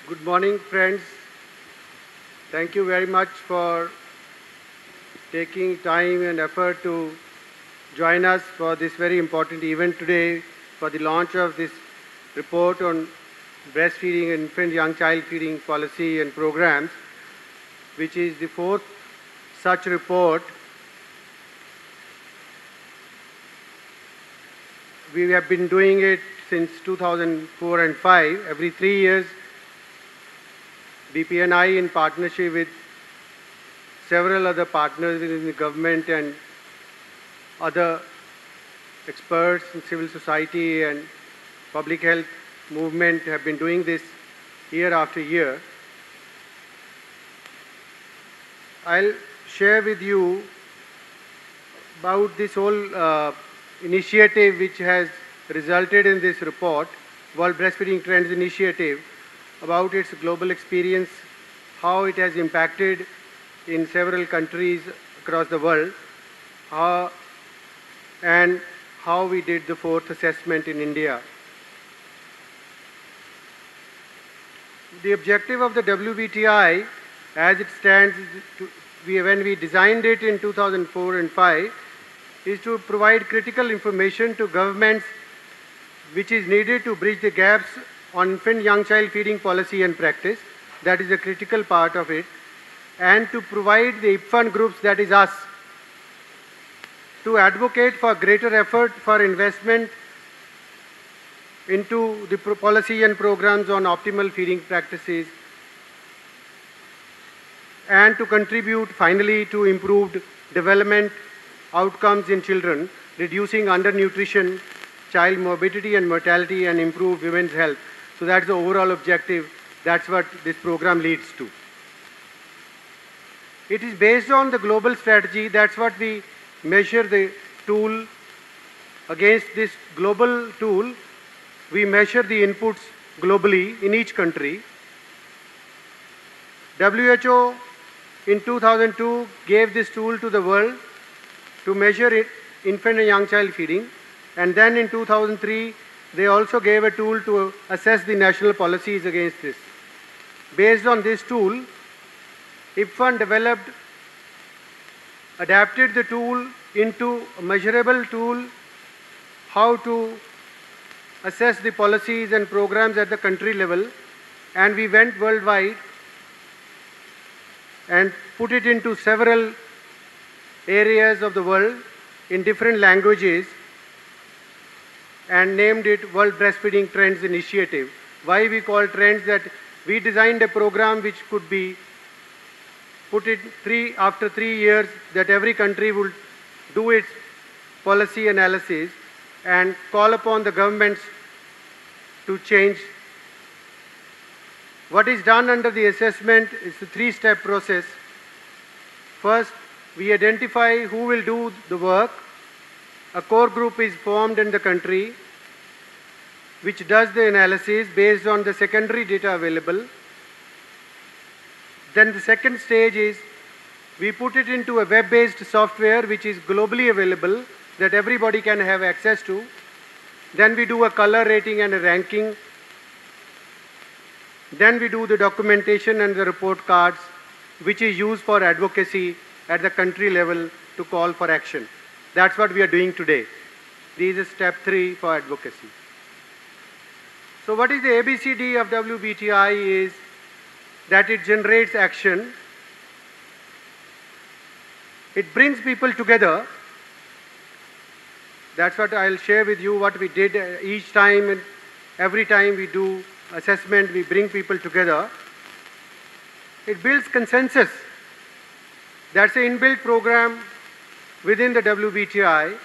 Good morning, friends. Thank you very much for taking time and effort to join us for this very important event today for the launch of this report on breastfeeding and infant young child feeding policy and programs, which is the fourth such report. We have been doing it since 2004 and 5. Every 3 years, BPNI, in partnership with several other partners within the government and other experts in civil society and public health movement, have been doing this year after year. I'll share with you about this whole initiative which has resulted in this report, World Breastfeeding Trends Initiative, about its global experience, how it has impacted in several countries across the world, and how we did the fourth assessment in India. The objective of the WBTI, as it stands, when we designed it in 2004 and 5, is to provide critical information to governments which is needed to bridge the gaps on infant young child feeding policy and practice. That is a critical part of it. And to provide the IPFAN groups, that is us, to advocate for greater effort for investment into the policy and programs on optimal feeding practices, and to contribute finally to improved development outcomes in children, reducing undernutrition, child morbidity and mortality, and improve women's health. So that's the overall objective. That's what this program leads to. It is based on the global strategy. That's what we measure the tool. Against this global tool, we measure the inputs globally in each country. WHO in 2002 gave this tool to the world to measure infant and young child feeding. And then in 2003, they also gave a tool to assess the national policies against this. Based on this tool, IPFAN adapted the tool into a measurable tool, how to assess the policies and programs at the country level, and we went worldwide and put it into several areas of the world in different languages and named it World Breastfeeding Trends Initiative. Why we call trends? That we designed a program which could be put it after 3 years, that every country would do its policy analysis and call upon the governments to change. What is done under the assessment is a 3-step process. First, we identify who will do the work. A core group is formed in the country which does the analysis based on the secondary data available. Then the second stage is we put it into a web-based software which is globally available that everybody can have access to. Then we do a color rating and a ranking. Then we do the documentation and the report cards, which is used for advocacy at the country level to call for action. That's what we are doing today. This is step 3 for advocacy. So what is the ABCD of WBTI is that it generates action. It brings people together. That's what I'll share with you what we did each time, and every time we do assessment, we bring people together. It builds consensus. That's an inbuilt program within the WBTI.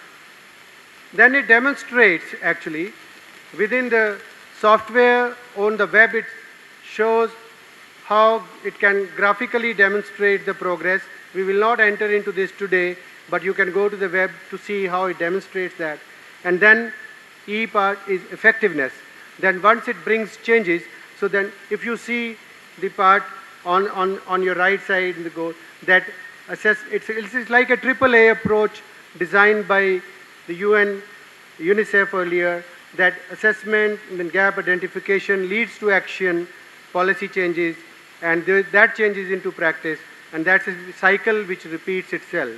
Then it demonstrates, actually, within the software on the web, it shows how it can graphically demonstrate the progress. We will not enter into this today, but you can go to the web to see how it demonstrates that. And then E part is effectiveness. Then once it brings changes, so then if you see the part on your right side in the goal, that assess, it's like a AAA approach designed by the UN, UNICEF earlier, that assessment and then gap identification leads to action, policy changes, and that changes into practice, and that's a cycle which repeats itself.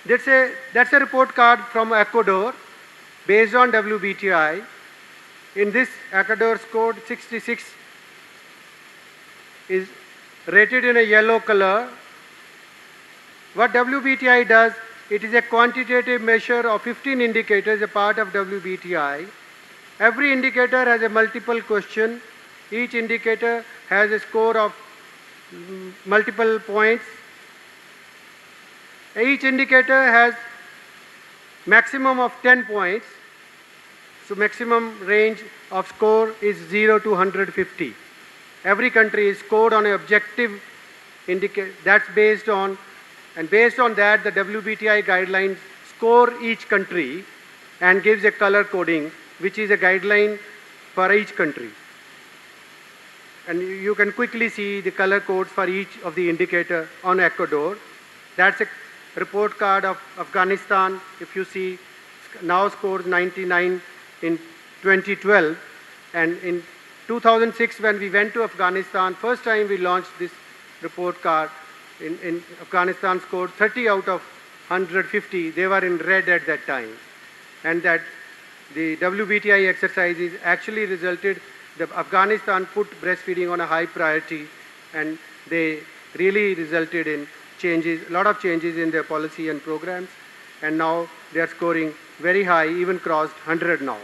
That's a report card from Ecuador based on WBTI. In this, Ecuador scored 66, is rated in a yellow color. What WBTI does, it is a quantitative measure of 15 indicators, a part of WBTI. Every indicator has a multiple question. Each indicator has a score of multiple points. Each indicator has maximum of 10 points. So maximum range of score is 0 to 150. Every country is scored on an objective indicator. That's based on, and based on that, the WBTI guidelines score each country and gives a color coding, which is a guideline for each country. And you can quickly see the color codes for each of the indicator on Ecuador. That's a report card of Afghanistan. If you see, now scores 99 in 2012. And in 2006, when we went to Afghanistan, first time we launched this report card, in Afghanistan scored 30 out of 150. They were in red at that time. And that the WBTI exercises actually resulted, Afghanistan put breastfeeding on a high priority, and they really resulted in changes, a lot of changes in their policy and programs, and now they are scoring very high, even crossed 100 now.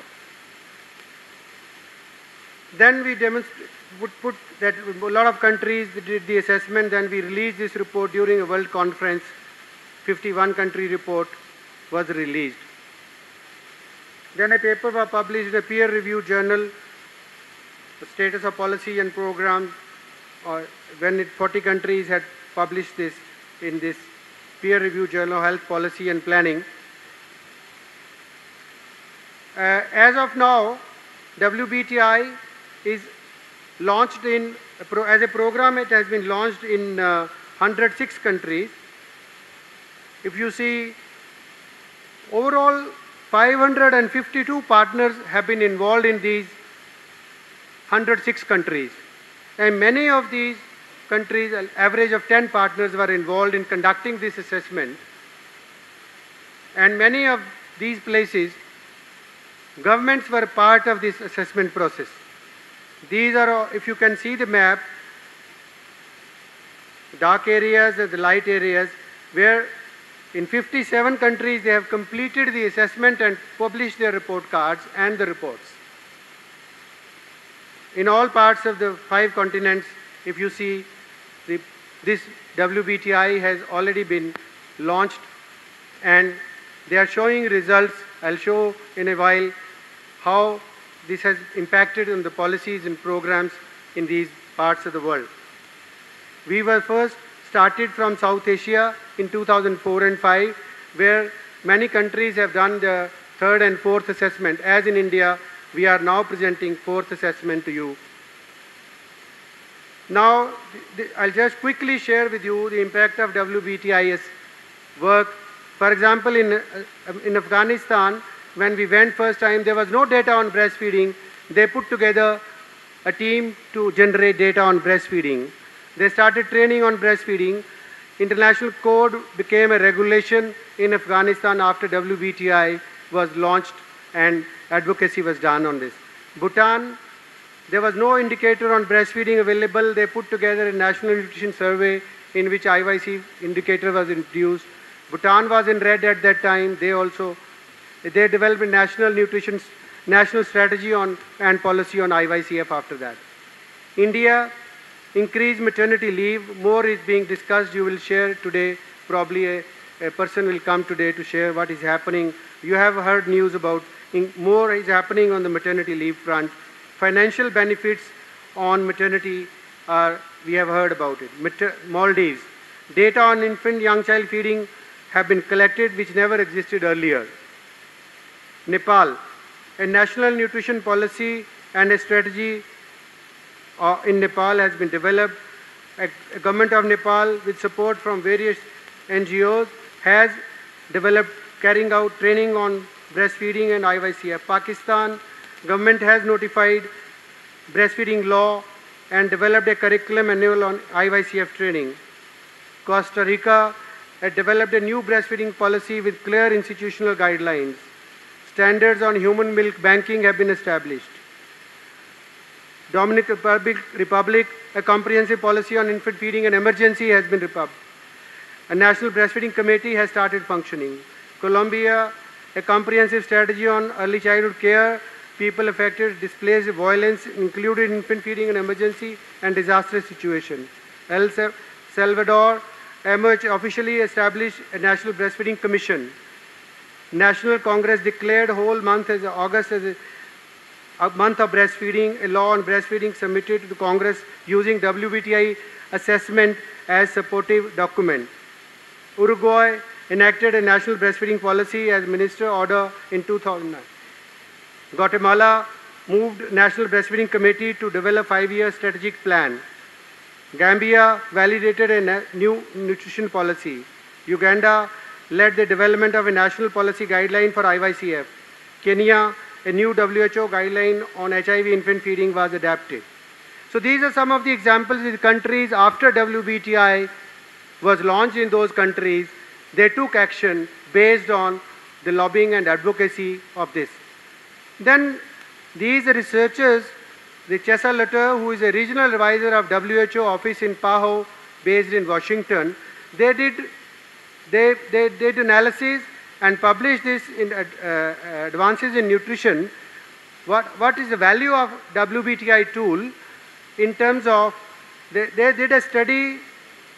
Then we would put that a lot of countries did the assessment, then we released this report during a world conference. 51 country report was released. Then a paper was published in a peer-reviewed journal, the status of policy and programs, or when 40 countries had published this in this peer-reviewed journal, Health Policy and Planning. As of now, WBTI is launched as a program. It has been launched in 106 countries. If you see, overall 552 partners have been involved in these 106 countries, and many of these countries, an average of 10 partners were involved in conducting this assessment, and many of these places governments were part of this assessment process. These are, if you can see the map, dark areas and the light areas, where in 57 countries they have completed the assessment and published their report cards and the reports. In all parts of the 5 continents, if you see, this WBTI has already been launched, and they are showing results. I'll show in a while how this has impacted on the policies and programs in these parts of the world. We were first started from South Asia in 2004 and 5, where many countries have done the 3rd and 4th assessment. As in India, we are now presenting 4th assessment to you. Now, I'll just quickly share with you the impact of WBTI's work. For example, in Afghanistan, when we went first time, there was no data on breastfeeding. They put together a team to generate data on breastfeeding. They started training on breastfeeding. International code became a regulation in Afghanistan after WBTI was launched and advocacy was done on this. Bhutan, there was no indicator on breastfeeding available. They put together a national nutrition survey in which IYC indicator was introduced. Bhutan was in red at that time. They developed a national strategy on and policy on IYCF after that. India increased maternity leave. More is being discussed. You will share today. Probably a person will come today to share what is happening. You have heard news about more is happening on the maternity leave front. Financial benefits on maternity we have heard about it. Maldives. Data on infant young child feeding have been collected which never existed earlier. Nepal. A national nutrition policy and a strategy in Nepal has been developed. A government of Nepal, with support from various NGOs, has developed carrying out training on breastfeeding and IYCF. Pakistan government has notified breastfeeding law and developed a curriculum manual on IYCF training. Costa Rica had developed a new breastfeeding policy with clear institutional guidelines. Standards on human milk banking have been established. Dominican Republic, a comprehensive policy on infant feeding and emergency has been republished. A national breastfeeding committee has started functioning. Colombia, a comprehensive strategy on early childhood care, people affected, displaced, violence, included infant feeding and emergency and disaster situation. El Salvador officially established a national breastfeeding commission. National Congress declared whole month as August as a month of breastfeeding, a law on breastfeeding submitted to the Congress using WBTI assessment as supportive document. Uruguay enacted a national breastfeeding policy as minister order in 2009. Guatemala moved National Breastfeeding Committee to develop 5-year strategic plan. Gambia validated a new nutrition policy. Uganda led the development of a national policy guideline for IYCF. Kenya, a new WHO guideline on HIV infant feeding was adapted. So these are some of the examples in countries after WBTI was launched in those countries. They took action based on the lobbying and advocacy of this. Then these researchers, the Chesa Lutter, who is a regional advisor of WHO office in PAHO based in Washington, they did analysis and published this in Advances in Nutrition. What is the value of WBTI tool in terms of, they did a study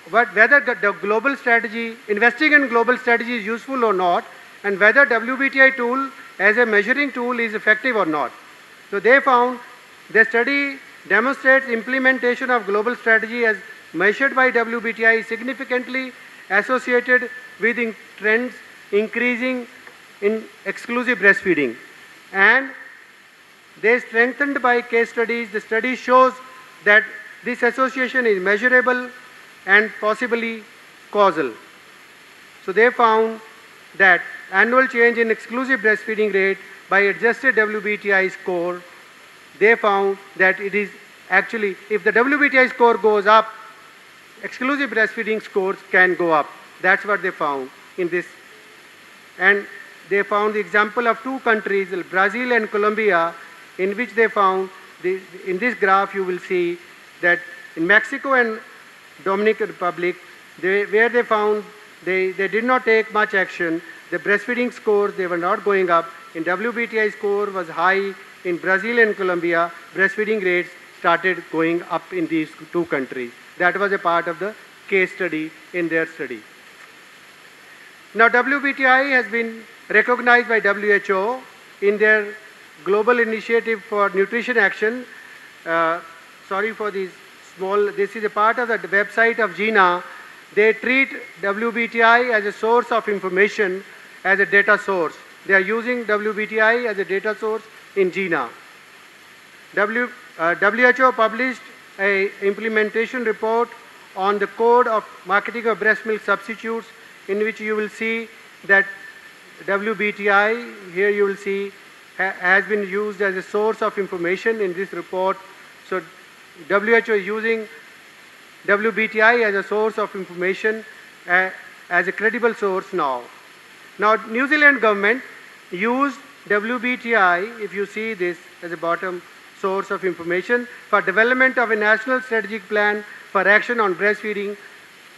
whether the global strategy, investing in global strategy is useful or not, and whether WBTI tool as a measuring tool is effective or not. So they found the study demonstrates implementation of global strategy as measured by WBTI is significantly associated with trends increasing in exclusive breastfeeding. And they strengthened by case studies. The study shows that this association is measurable and possibly causal. So they found that annual change in exclusive breastfeeding rate by adjusted WBTI score, they found that it is actually, if the WBTI score goes up, exclusive breastfeeding scores can go up. That's what they found in this. And they found the example of 2 countries, Brazil and Colombia, in which they found, in this graph you will see that in Mexico and Dominican Republic, where they found they did not take much action, the breastfeeding scores, they were not going up. In WBTI score was high. In Brazil and Colombia, breastfeeding rates started going up in these 2 countries. That was a part of the case study in their study. Now WBTI has been recognized by WHO in their global initiative for nutrition action. Sorry for these small, this is a part of the website of GINA. They treat WBTI as a source of information, as a data source. They are using WBTI as a data source in GINA. WHO published an implementation report on the code of marketing of breast milk substitutes, in which you will see that WBTI, here you will see, has been used as a source of information in this report. So WHO is using WBTI as a source of information, as a credible source now. Now New Zealand government used WBTI, if you see this as a bottom source of information, for development of a national strategic plan for action on breastfeeding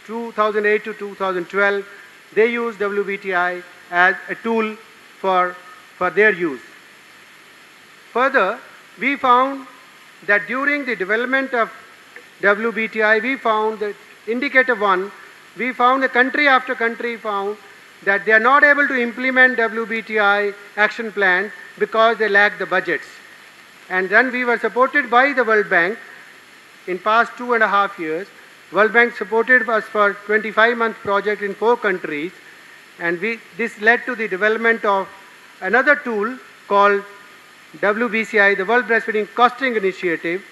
2008 to 2012. They used WBTI as a tool for their use. Further, we found that during the development of WBTI, we found that indicator 1, we found that country after country found that they are not able to implement WBTI action plans because they lack the budgets. And then we were supported by the World Bank in past 2.5 years. World Bank supported us for 25-month project in 4 countries, and this led to the development of another tool called WBCI, the World Breastfeeding Costing Initiative,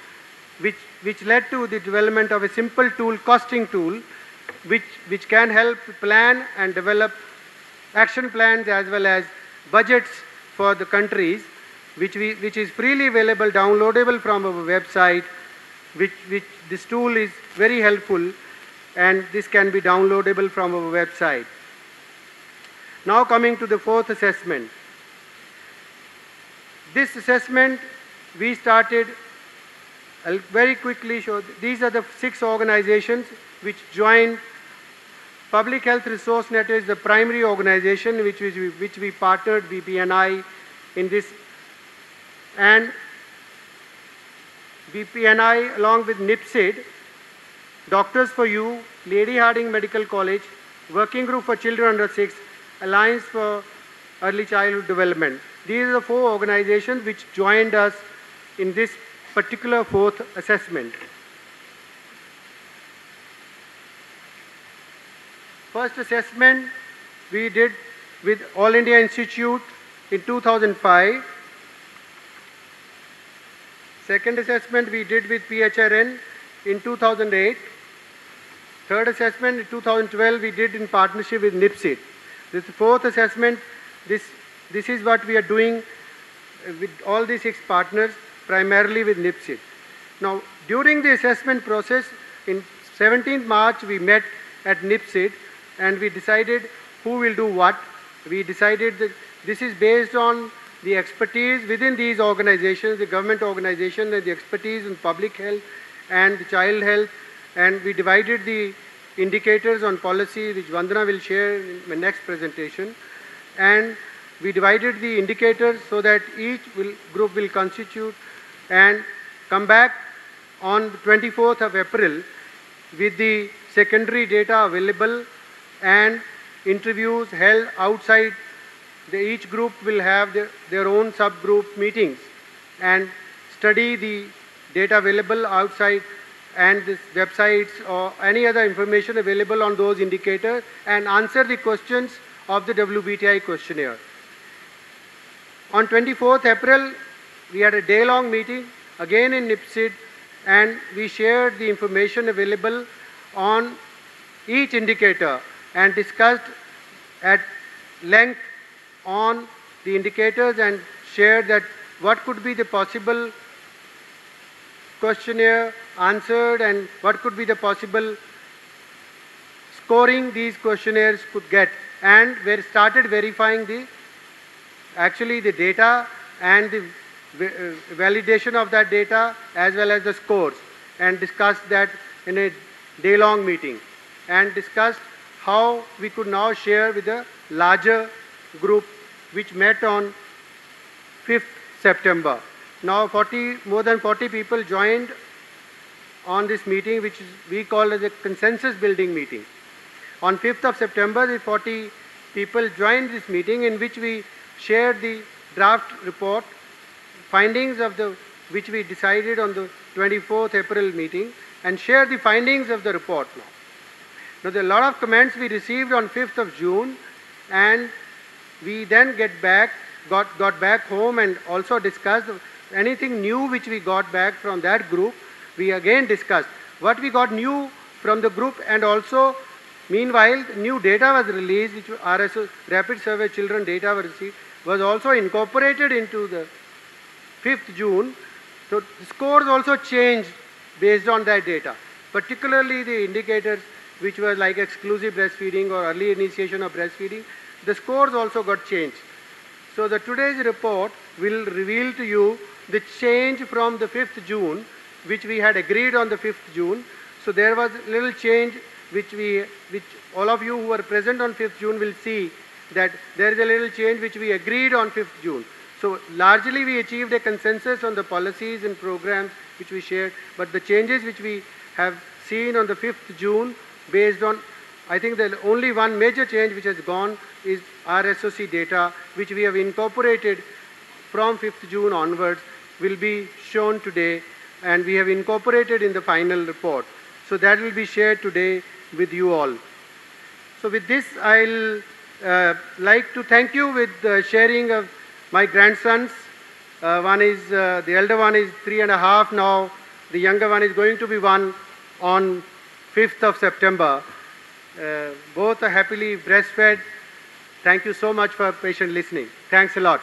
which led to the development of a simple tool, costing tool, which can help plan and develop action plans as well as budgets for the countries. which is freely available, downloadable from our website, which this tool is very helpful, and this can be downloadable from our website. Now coming to the fourth assessment. This assessment we started, I'll very quickly show, these are the 6 organizations which joined. Public Health Resource Net is the primary organization which we partnered BPNI in this, and BPNI along with NIPSID, Doctors for You, Lady Hardinge Medical College, Working Group for Children Under 6, Alliance for Early Childhood Development. These are the 4 organizations which joined us in this particular 4th assessment. First assessment we did with All India Institute in 2005. Second assessment we did with PHRN in 2008. Third assessment in 2012 we did in partnership with NIPSID. This 4th assessment, this is what we are doing with all these 6 partners, primarily with NIPSID. Now, during the assessment process, in 17th March we met at NIPSID and we decided who will do what. We decided that this is based on the expertise within these organizations, the government organization, and the expertise in public health and the child health, and we divided the indicators on policy, which Vandana will share in my next presentation, and we divided the indicators so that each group will constitute and come back on the 24th of April with the secondary data available and interviews held outside. Each group will have their own subgroup meetings and study the data available outside and the websites or any other information available on those indicators and answer the questions of the WBTI questionnaire. On 24th April, we had a day-long meeting again in NIPSID, and we shared the information available on each indicator and discussed at length on the indicators and shared that what could be the possible questionnaire answered and what could be the possible scoring these questionnaires could get, and we started verifying the data and the validation of that data as well as the scores, and discussed that in a day-long meeting and discussed how we could now share with a larger group which met on 5th September. Now more than 40 people joined on this meeting, which we call as a consensus building meeting. On 5th of September, the 40 people joined this meeting in which we shared the draft report, findings of which we decided on the 24th April meeting, and shared the findings of the report now. Now there are a lot of comments we received on 5th of June, and we then got back home and also discussed anything new which we got back from that group. We again discussed what we got new from the group, and also meanwhile new data was released, which RSO Rapid Survey Children data was also incorporated into the 5th June. So the scores also changed based on that data, particularly the indicators which were like exclusive breastfeeding or early initiation of breastfeeding. The scores also got changed. So today's report will reveal to you the change from the 5th June, which we had agreed on the 5th June. So there was a little change which all of you who were present on 5th June will see that there is a little change which we agreed on 5th June. So largely we achieved a consensus on the policies and programs which we shared, but the changes which we have seen on the 5th June based on, I think the only one major change which has gone is RSOC data, which we have incorporated from 5th June onwards, will be shown today, and we have incorporated in the final report. So that will be shared today with you all. So with this, I'll like to thank you with the sharing of my grandsons. The elder one is 3.5 now. The younger one is going to be 1 on 5th of September. Both are happily breastfed. Thank you so much for patient listening. Thanks a lot.